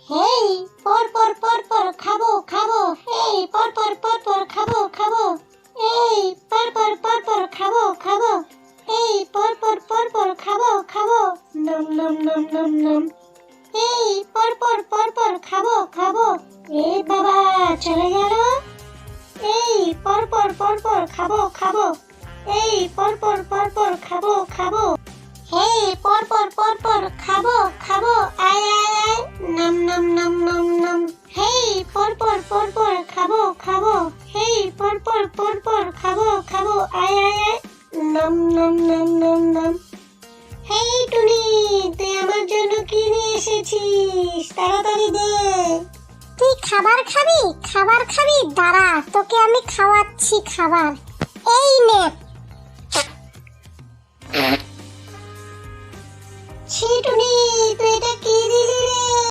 হেই পর পর পর পর খাবো খাবো, এই পর পর পর পর খাবো খাবো, এই পর পর পর পর খাবো খাবো, এই পর পর পর পর খাবো খাবো, নম নম নম নম নম, এই পর পর পর পর খাবো খাবো। এই বাবা চলে গেল। এই পর পর পর পর খাবো খাবো, এই পর পর পর পর খাবো খাবো, এই পর পর পর পর খাবো খাবো, আয় আয় আয়, নম নম নম নম নম, হেই পর পর পর পর খাবো খাবো, হেই পর পর পর পর খাবো খাবো, আয় আয় আয়, নম নম নম নম নম। হেই টুনি, তুই আমার জন্য কি নিয়ে এসেছিস? তাড়াতাড়ি দে। তুই খাবার খাবি? খাবার খাবি? দাঁড়া, তোকে আমি খাওয়াচ্ছি খাবার। এই নে। ছি টুনি, তুই এটা কি